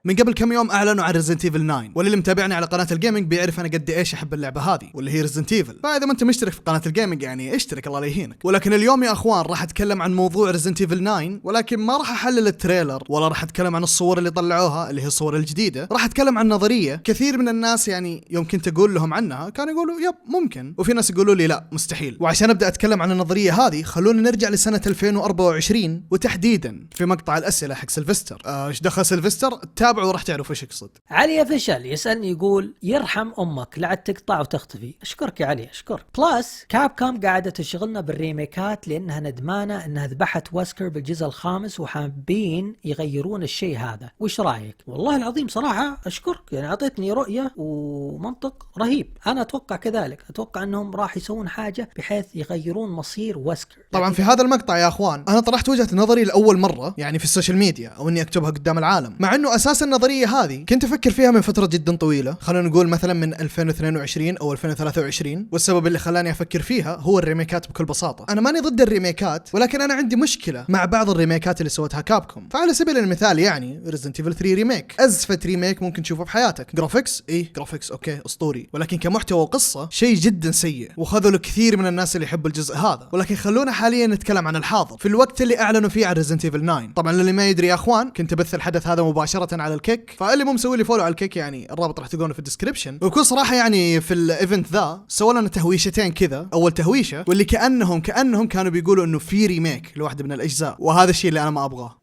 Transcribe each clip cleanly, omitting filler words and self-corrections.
من قبل كم يوم اعلنوا عن ريزنت ايفل 9، واللي متابعني على قناه الجيمنج بيعرف انا قد ايش احب اللعبه هذه واللي هي ريزنت ايفل. فاذا ما انت مشترك في قناه الجيمنج يعني اشترك الله لا يهينك. ولكن اليوم يا اخوان راح اتكلم عن موضوع ريزنت ايفل 9، ولكن ما راح احلل التريلر ولا راح اتكلم عن الصور اللي طلعوها اللي هي الصور الجديده. راح اتكلم عن نظريه كثير من الناس يعني يوم كنت اقول لهم عنها كانوا يقولوا يب ممكن، وفي ناس يقولوا لي لا مستحيل. وعشان ابدا اتكلم عن النظريه هذه خلونا نرجع لسنه 2024 وتحديدا في مقطع الاسئله حق سيلفستر. ايش دخل سيلفستر؟ تابعوا وراح تعرفوا ايش يقصد. علي فشل يسألني يقول يرحم أمك لعد تقطع وتختفي. أشكرك يا علي أشكرك. بلس كاب كوم قاعدة تشغلنا بالريميكات لأنها ندمانة أنها ذبحت ويسكر بالجزء الخامس وحابين يغيرون الشيء هذا. وش رأيك؟ والله العظيم صراحة أشكرك، يعني أعطيتني رؤية ومنطق رهيب. أنا أتوقع كذلك، أتوقع أنهم راح يسوون حاجة بحيث يغيرون مصير ويسكر. طبعا في هذا المقطع يا أخوان أنا طرحت وجهة نظري لأول مرة يعني في السوشيال ميديا أو إني أكتبها قدام العالم، مع إنه أساس النظرية هذه كنت أفكر فيها من فترة جدا طويلة، خلينا نقول مثلا من 2022 أو 2023. والسبب اللي خلاني أفكر فيها هو الريميكات. بكل بساطة أنا ماني ضد الريميكات، ولكن أنا عندي مشكلة مع بعض الريميكات اللي سوتها كابكوم. فعلى سبيل المثال يعني ريزنت ايفل 3 ريميك، أزفت ريميك ممكن تشوفه بحياتك. جرافيكس جرافيكس أوكي أسطوري، ولكن كمحتوى وقصة شيء جدا سيء، وخذوا كثير من الناس اللي يحبوا الجزء هذا. ولكن خلونا حاليا نتكلم عن الحاضر في الوقت اللي أعلنوا فيه عن ريزنت ايفل 9. طبعا للي ما يدري يا أخوان كنت أبث الحدث هذا مباشرة على الكيك، فاللي مو مسوي لي فولو على الكيك يعني الرابط راح تلقونه في الديسكربشن. وبكل صراحة يعني في الايفنت ذا سووا لنا تهويشتين كذا. أول تهويشة واللي كأنهم كانوا بيقولوا إنه في ريميك لواحدة من الأجزاء، وهذا الشيء اللي أنا ما أبغاه.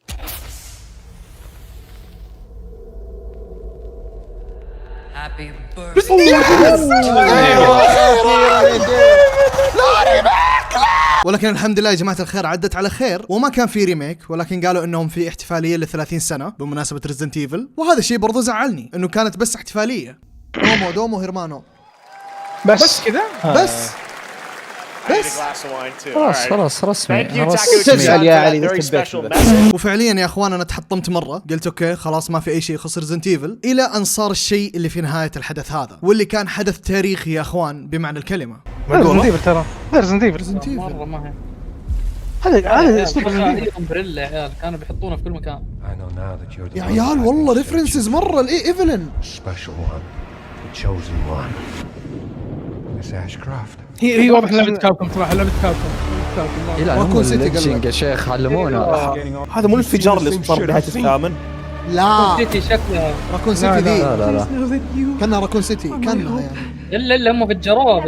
ولكن الحمد لله يا جماعة الخير عدت على خير وما كان في ريميك، ولكن قالوا انهم في احتفالية ل30 سنة بمناسبة ريزنت ايفل، وهذا الشيء برضو زعلني انه كانت بس احتفالية. دومو هيرمانو بس كذا بس خلاص رسمي. تزعل يا علي. وفعليا يا اخوان انا تحطمت مره، قلت اوكي خلاص ما في اي شيء يخص ريزنت ايفل، الى ان صار الشيء اللي في نهايه الحدث هذا، واللي كان حدث تاريخي يا اخوان بمعنى الكلمه. ريزنت ايفل ترى ريزنت ايفل مره ما هي هذا اسلوب ريزنت امبريلا يا عيال كانوا بيحطونه في كل مكان يا عيال والله ريفرنسز مره ايفلين. هي واضح لعبة كابكوم صراحة، لعبة كابكوم. راكون سيتي يا شيخ علمونا. هذا مو الانفجار اللي صار بنهاية الثامن؟ لا سيتي شكلها راكون سيتي ذي لا كانها راكون سيتي كانها يعني الا هم فجروها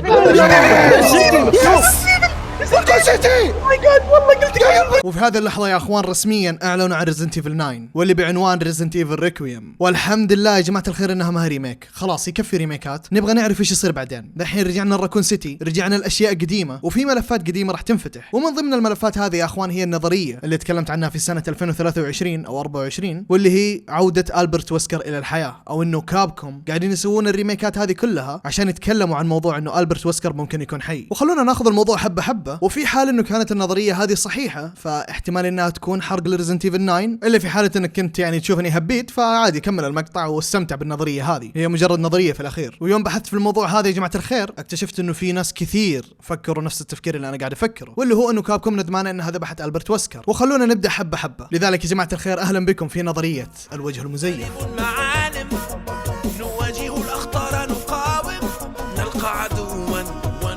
وفي هذه اللحظة يا اخوان رسميا اعلنوا عن ريزنت ايفل 9 واللي بعنوان ريزنت ايفل ريكويم. والحمد لله يا جماعة الخير انها ما هي ريميك، خلاص يكفي ريميكات، نبغى نعرف ايش يصير بعدين. دحين رجعنا الراكون سيتي، رجعنا الاشياء قديمة، وفي ملفات قديمة راح تنفتح. ومن ضمن الملفات هذه يا اخوان هي النظرية اللي تكلمت عنها في سنة 2023 او 24، واللي هي عودة ألبرت ويسكر الى الحياة، او انه كابكوم قاعدين يسوون الريميكات هذه كلها عشان يتكلموا عن موضوع انه ألبرت ويسكر ممكن يكون حي. وخلونا ناخذ الموضوع حبة حبة، وفي حال انه كانت النظرية هذه صحيحة فاحتمال انها تكون حرق لريزنت ايفل 9، الا في حالة انك كنت يعني تشوفني هبيت فعادي كمل المقطع واستمتع بالنظرية هذه، هي مجرد نظرية في الاخير. ويوم بحثت في الموضوع هذا يا جماعة الخير اكتشفت انه في ناس كثير فكروا نفس التفكير اللي انا قاعد افكره، واللي هو انه كابكوم ندمانة انها ذبحت ألبرت ويسكر. وخلونا نبدا حبة حبة. لذلك يا جماعة الخير اهلا بكم في نظرية الوجه المزيف.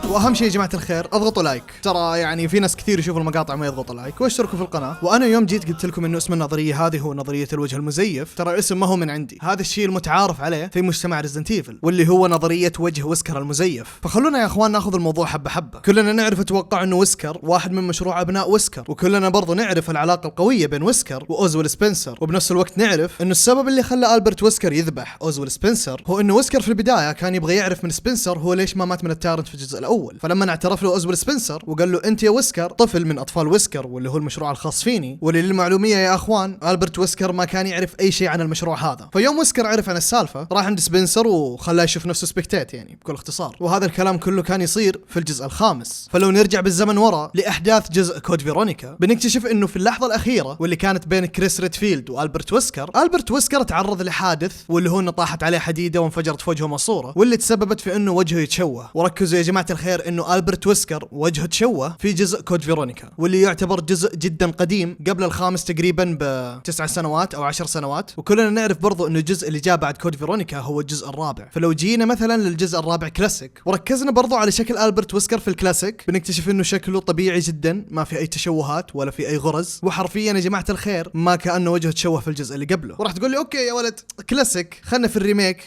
واهم شيء يا جماعه الخير اضغطوا لايك، ترى يعني في ناس كثير يشوفوا المقاطع ما يضغطوا لايك، واشتركوا في القناه. وانا يوم جيت قلت لكم انه اسم النظريه هذه هو نظريه الوجه المزيف، ترى الاسم ما هو من عندي، هذا الشيء المتعارف عليه في مجتمع ريزنت ايفل، واللي هو نظريه وجه ويسكر المزيف. فخلونا يا اخوان ناخذ الموضوع حبه حبه. كلنا نعرف اتوقع انه ويسكر واحد من مشروع ابناء ويسكر، وكلنا برضو نعرف العلاقه القويه بين ويسكر واوزويل سبنسر، وبنفس الوقت نعرف انه السبب اللي خلى ألبرت ويسكر يذبح اوزويل سبنسر هو انه ويسكر في البدايه كان يبغى يعرف من سبنسر هو ليش ما مات من التارنت في الجزء الاول. فلما اعترف له اوزويل سبنسر وقال له انت يا ويسكر طفل من اطفال ويسكر، واللي هو المشروع الخاص فيني. وللمعلوميه يا اخوان ألبرت ويسكر ما كان يعرف اي شيء عن المشروع هذا، فيوم ويسكر عرف عن السالفه راح عند سبنسر وخلاه يشوف نفسه سبكتيت يعني بكل اختصار. وهذا الكلام كله كان يصير في الجزء الخامس. فلو نرجع بالزمن ورا لاحداث جزء كود فيرونيكا بنكتشف انه في اللحظه الاخيره واللي كانت بين كريس ريدفيلد وألبرت ويسكر، ألبرت ويسكر تعرض لحادث واللي هو انه طاحت عليه حديده وانفجرت في وجهه ماسوره، واللي تسببت في انه وجهه يتشوه. وركزوا يا جماعه الخير الخير انه ألبرت ويسكر وجهه تشوه في جزء كود فيرونيكا، واللي يعتبر جزء جدا قديم قبل الخامس تقريبا ب9 سنوات او 10 سنوات. وكلنا نعرف برضو انه الجزء اللي جاء بعد كود فيرونيكا هو الجزء الرابع. فلو جينا مثلا للجزء الرابع كلاسيك وركزنا برضو على شكل ألبرت ويسكر في الكلاسيك، بنكتشف انه شكله طبيعي جدا، ما في اي تشوهات ولا في اي غرز، وحرفيا يا جماعة الخير ما كأنه وجهه تشوه في الجزء اللي قبله. وراح تقول لي اوكي يا ولد كلاسيك، خلنا في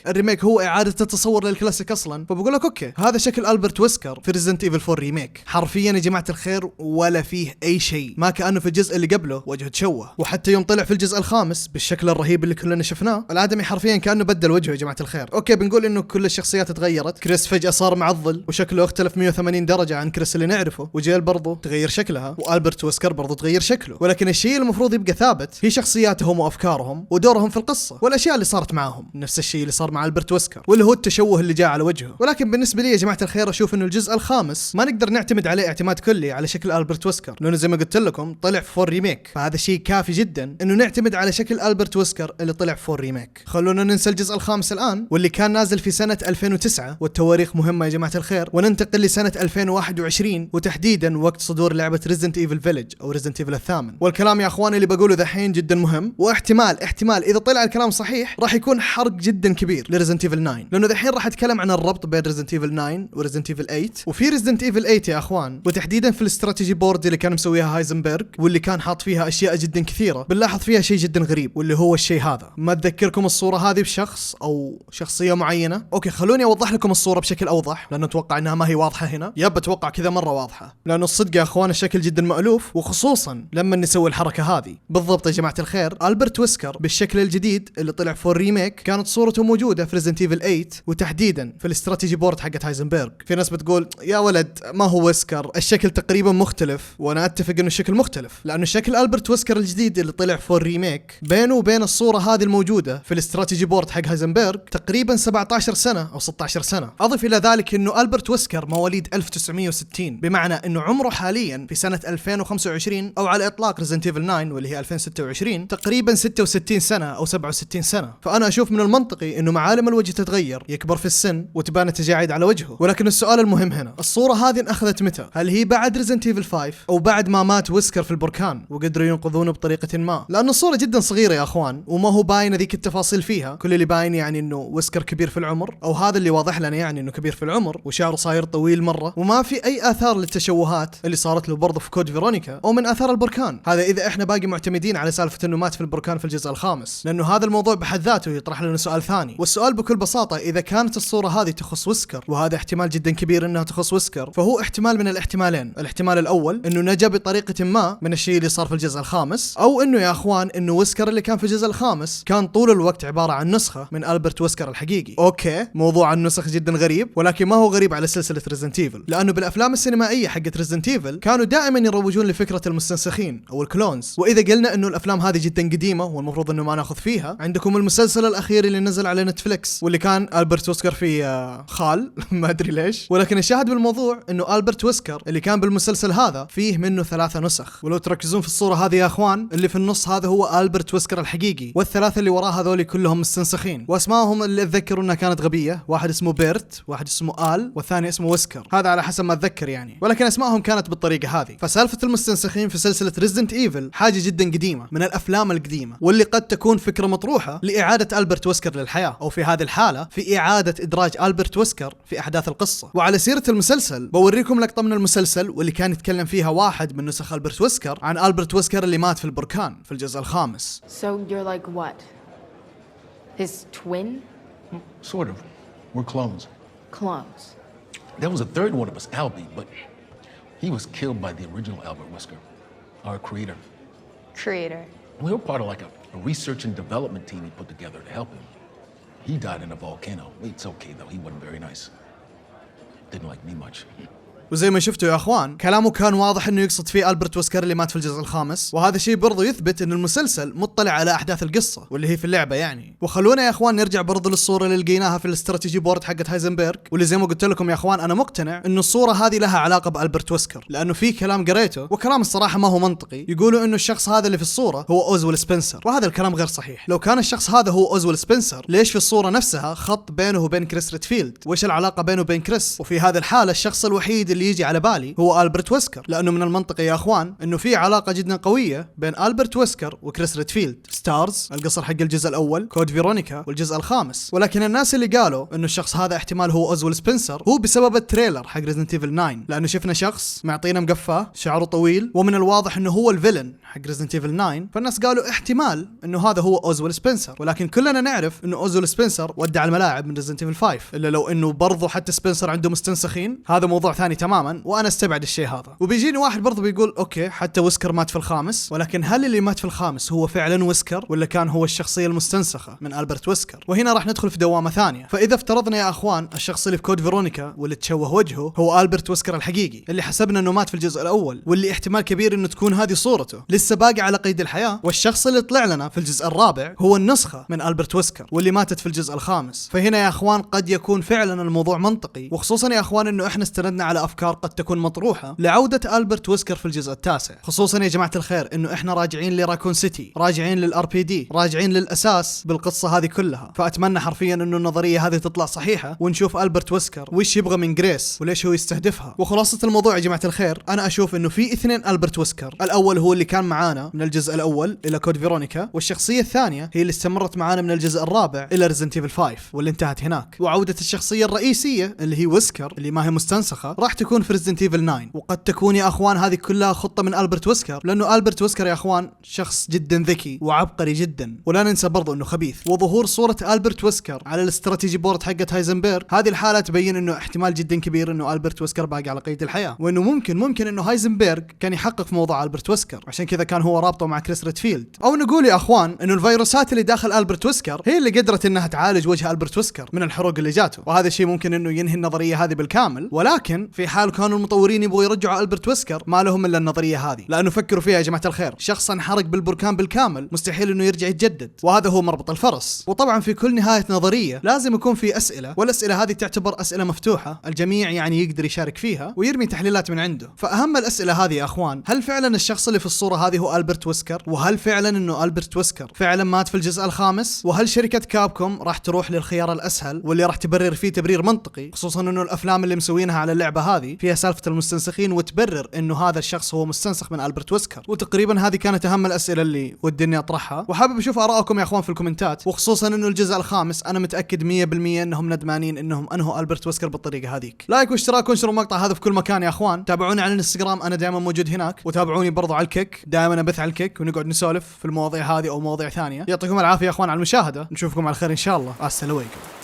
الريميك هو اعادة التصور للكلاسيك اصلا. فبقول لك اوكي هذا شكل ألبرت ويسكر في ريزنت ايفل 4 ريميك، حرفيا يا جماعة الخير ولا فيه اي شيء، ما كأنه في الجزء اللي قبله وجهه تشوه. وحتى يوم طلع في الجزء الخامس بالشكل الرهيب اللي كلنا شفناه، الادمي حرفيا كأنه بدل وجهه يا جماعة الخير. اوكي بنقول انه كل الشخصيات تغيرت، كريس فجأة صار معضل وشكله اختلف 180 درجة عن كريس اللي نعرفه، وجيل برضو تغير شكلها، وألبرت ويسكر برضو تغير شكله، ولكن الشيء المفروض يبقى ثابت هي شخصياتهم وافكارهم ودورهم في القصة والاشياء اللي صارت معاهم، نفس الشيء اللي صار مع ألبرت ويسكر واللي هو التشوه اللي جاء على وجهه. ولكن بالنسبة لي يا جماعة الخير اشوف انه الجزء الخامس ما نقدر نعتمد عليه اعتماد كلي على شكل ألبرت ويسكر، لانه زي ما قلت لكم طلع في 4 ريميك، فهذا شيء كافي جدا انه نعتمد على شكل ألبرت ويسكر اللي طلع في 4 ريميك. خلونا ننسى الجزء الخامس الان واللي كان نازل في سنة 2009، والتواريخ مهمة يا جماعة الخير، وننتقل لسنة 2021 وتحديدا وقت صدور لعبة ريزنت ايفل فيلج او ريزنت ايفل الثامن. والكلام يا اخواني اللي بقوله ذحين جدا مهم، واحتمال اذا طلع الكلام صحيح راح يكون حرق جدا كبير لريزنت ايفل 9، لانه ذحين راح اتكلم عن الربط بين ريزنت ايفل 9 وريزنت ايفل 8. وفي ريزنت ايفل 8 يا اخوان، وتحديدا في الاستراتيجي بورد اللي كان مسويها هايزنبرغ واللي كان حاط فيها اشياء جدا كثيره، بنلاحظ فيها شيء جدا غريب، واللي هو الشيء هذا. ما تذكركم الصوره هذه بشخص او شخصيه معينه؟ اوكي خلوني اوضح لكم الصوره بشكل اوضح، لانه اتوقع انها ما هي واضحه هنا. اتوقع كذا مره واضحه، لانه الصدق يا اخوان الشكل جدا مألوف، وخصوصا لما نسوي الحركه هذه. بالضبط يا جماعه الخير، ألبرت ويسكر بالشكل الجديد اللي طلع في الريميك كانت صورته موجوده في ريزنت ايفل 8 وتحديدا في الاستراتيجي بورد حقت هايزنبرغ. في ناس بتقول يا ولد ما هو ويسكر، الشكل تقريبا مختلف، وانا اتفق انه الشكل مختلف، لانه شكل ألبرت ويسكر الجديد اللي طلع في الريميك بينه وبين الصوره هذه الموجوده في الاستراتيجي بورد حق هايزنبرغ تقريبا 17 سنه او 16 سنه. اضف الى ذلك انه ألبرت ويسكر مواليد 1960، بمعنى انه عمره حاليا في سنه 2025 او على اطلاق ريزنت ايفل 9 واللي هي 2026 تقريبا 66 سنه او 67 سنه. فانا اشوف من المنطقي انه معالم الوجه تتغير، يكبر في السن وتبان التجاعيد على وجهه. ولكن السؤال المهم هنا، الصوره هذه انأخذت متى؟ هل هي بعد ريزنت ايفل 5 او بعد ما مات ويسكر في البركان وقدروا ينقذونه بطريقه ما؟ لانه الصوره جدا صغيره يا اخوان، وما هو باين ذيك التفاصيل فيها، كل اللي باين يعني انه ويسكر كبير في العمر، او هذا اللي واضح لنا يعني انه كبير في العمر وشعره صاير طويل مره، وما في اي اثار للتشوهات اللي صارت له برضه في كود فيرونيكا او من اثار البركان. هذا اذا احنا باقي معتمدين على سالفه انه مات في البركان في الجزء الخامس، لانه هذا الموضوع بحد ذاته يطرح لنا سؤال ثاني. والسؤال بكل بساطه، اذا كانت الصوره هذه تخص ويسكر، وهذا احتمال جدا كبير انها تخص ويسكر، فهو احتمال من الاحتمالين. الاحتمال الاول انه نجا بطريقه ما من الشيء اللي صار في الجزء الخامس، او انه يا اخوان انه ويسكر اللي كان في الجزء الخامس كان طول الوقت عباره عن نسخه من ألبرت ويسكر الحقيقي. اوكي موضوع النسخ جدا غريب، ولكن ما هو غريب على سلسله ريزنت ايفل، لانه بالافلام السينمائيه حقت ريزنت ايفل كانوا دائما يروجون لفكره المستنسخين او الكلونز. واذا قلنا انه الافلام هذه جدا قديمه والمفروض انه ما ناخذ فيها، عندكم المسلسل الاخير اللي نزل على نتفليكس واللي كان ألبرت ويسكر فيه خال ما ادري ليش. ولكن الشاهد بالموضوع انه ألبرت ويسكر اللي كان بالمسلسل هذا فيه منه 3 نسخ، ولو تركزون في الصوره هذه يا اخوان اللي في النص هذا هو ألبرت ويسكر الحقيقي، والثلاثه اللي وراه هذول كلهم مستنسخين، واسمائهم اللي اتذكر انها كانت غبيه، واحد اسمه بيرت، واحد اسمه آل، والثاني اسمه ويسكر، هذا على حسب ما اتذكر يعني، ولكن اسمائهم كانت بالطريقه هذه. فسالفه المستنسخين في سلسله ريزدنت ايفل حاجه جدا قديمه من الافلام القديمه، واللي قد تكون فكره مطروحه لاعاده ألبرت ويسكر للحياه، او في هذه الحاله في اعاده ادراج ألبرت ويسكر في احداث القصه. وعلى سيره المسلسل بوريكم لقطه من المسلسل واللي كان يتكلم فيها واحد من نسخ ألبرت ويسكر عن ألبرت ويسكر اللي مات في البركان في الجزء الخامس. So you're like what? His twin? Sort of. We're clones. Clones. There was a third one of us, Albie, but he was killed by the original Albert Wesker, our creator. Creator. We were part of like a research and development team he put together to help him. He died in a volcano. It's okay though, he wasn't very nice. Didn't like me much. وزي ما شفتوا يا اخوان كلامه كان واضح انه يقصد فيه ألبرت ويسكر اللي مات في الجزء الخامس، وهذا الشيء برضو يثبت ان المسلسل مطلع على احداث القصة واللي هي في اللعبة يعني. وخلونا يا اخوان نرجع برضو للصورة اللي لقيناها في الاستراتيجي بورد حقت هايزنبرغ، واللي زي ما قلت لكم يا اخوان انا مقتنع انه الصورة هذه لها علاقة بألبرت ويسكر، لانه في كلام قريته وكلام الصراحة ما هو منطقي، يقولوا انه الشخص هذا اللي في الصورة هو اوزويل سبنسر، وهذا الكلام غير صحيح. لو كان الشخص هذا هو اوزويل سبنسر ليش في الصورة نفسها خط بينه وبين كريس ريدفيلد؟ وش العلاقة بينه وبين كريس؟ وفي هذه الحالة الشخص الوحيد اللي يجي على بالي هو ألبرت ويسكر، لانه من المنطقي يا اخوان انه في علاقة جدا قوية بين ألبرت ويسكر وكريس ريدفيلد. ستارز القصر حق الجزء الاول، كود فيرونيكا والجزء الخامس. ولكن الناس اللي قالوا انه الشخص هذا احتمال هو اوزويل سبنسر هو بسبب التريلر حق ريزنت ايفل 9، لانه شفنا شخص معطينا مقفاه شعره طويل ومن الواضح انه هو الفيلن حق ريزنت ايفل 9، فالناس قالوا احتمال انه هذا هو اوزويل سبنسر. ولكن كلنا نعرف انه اوزويل سبنسر ودع الملاعب من ريزنت ايفل 5، الا لو انه برضو حتى سبنسر عنده مستنسخين، هذا موضوع ثاني تماما وانا استبعد الشيء هذا. وبيجيني واحد برضو بيقول اوكي حتى ويسكر مات في الخامس، ولكن هل اللي مات في الخامس هو فعلا ويسكر ولا كان هو الشخصية المستنسخة من ألبرت ويسكر؟ وهنا راح ندخل في دوامة ثانية. فإذا افترضنا يا اخوان الشخص اللي في كود فيرونيكا واللي تشوه وجهه هو ألبرت ويسكر الحقيقي اللي حسبنا انه مات في الجزء الاول، واللي احتمال كبير انه تكون هذه صورته لسه باقي على قيد الحياة، والشخص اللي طلع لنا في الجزء الرابع هو النسخة من ألبرت ويسكر واللي ماتت في الجزء الخامس، فهنا يا اخوان قد يكون فعلا الموضوع منطقي، وخصوصا يا اخوان انه احنا استندنا على افكار قد تكون مطروحة لعودة ألبرت ويسكر في الجزء التاسع، خصوصا يا جماعة الخير انه احنا راجعين لراكون سيتي، راجعين للار بي دي، راجعين للاساس بالقصة هذه كلها. فاتمنى حرفيا انه النظرية هذه تطلع صحيحة ونشوف ألبرت ويسكر وش يبغى من جريس وليش هو يستهدفها. وخلاصة الموضوع يا جماعة الخير انا اشوف انه في اثنين ألبرت ويسكر، الاول هو اللي كان معانا من الجزء الاول الى كود فيرونيكا، والشخصية الثانية هي اللي استمرت معانا من الجزء الرابع الى ريزنت ايفل 5 واللي انتهت هناك. وعودة الشخصية الرئيسية اللي هي ويسكر اللي ما هي مستنسخة راح تكون في ريزنت ايفل 9، وقد تكون يا اخوان هذه كلها خطة من ألبرت ويسكر، لانه ألبرت ويسكر يا اخوان شخص جدا ذكي وعبقري جدا، ولا ننسى برضو انه خبيث. وظهور صورة ألبرت ويسكر على الاستراتيجي بورد حقت هايزنبرغ هذه الحالة تبين انه احتمال جدا كبير انه ألبرت ويسكر باقي على قيد الحياة، وانه ممكن انه هايزنبرغ كان يحقق في موضوع ألبرت ويسكر، عشان كذا كان هو رابطه مع كريس ريدفيلد. او نقول يا اخوان انه الفيروسات اللي داخل ألبرت ويسكر هي اللي قدرت انها تعالج وجه ألبرت ويسكر من الحروق اللي جاته، وهذا الشيء ممكن انه ينهي النظرية هذه بالكامل. ولكن في حال كانوا المطورين يبغوا يرجعوا ألبرت ويسكر ما لهم الا النظرية هذه، لانه فكروا فيها يا جماعة الخير، شخص انحرق بالبركان بالكامل مستحيل انه يرجع يتجدد، وهذا هو مربط الفرس. وطبعا في كل نهاية نظرية لازم يكون في اسئلة، والاسئلة هذه تعتبر اسئلة مفتوحة الجميع يعني يقدر يشارك فيها ويرمي تحليلات من عنده. فاهم الاسئلة هذه يا اخوان، هل فعلا الشخص اللي في الصورة هذه هو ألبرت ويسكر؟ وهل فعلا انه ألبرت ويسكر فعلا مات في الجزء الخامس؟ وهل شركة كابكوم راح تروح للخيار الاسهل واللي راح تبرر فيه تبرير منطقي، خصوصا انه الافلام اللي مسوينها على اللعبة هذه فيها سالفة المستنسخين وتبرر انه هذا الشخص هو مستنسخ من ألبرت ويسكر؟ وتقريبا هذه كانت اهم الاسئلة اللي ودي اني اطرحها، وحابب اشوف ارائكم يا اخوان في الكومنتات، وخصوصا انه الجزء الخامس انا متاكد 100% انهم ندمانين انهم انهوا ألبرت ويسكر بالطريقة هذيك. لايك واشتراك وانشروا المقطع هذا في كل مكان يا اخوان، تابعوني على الانستغرام انا دائما موجود هناك، وتابعوني برضو على الكيك دائما ابث على الكيك ونقعد نسولف في المواضيع هذه او مواضيع ثانية. يعطيكم العافية يا اخوان على المشاهدة، نشوفكم على خير ان شاء الله. السلام عليكم.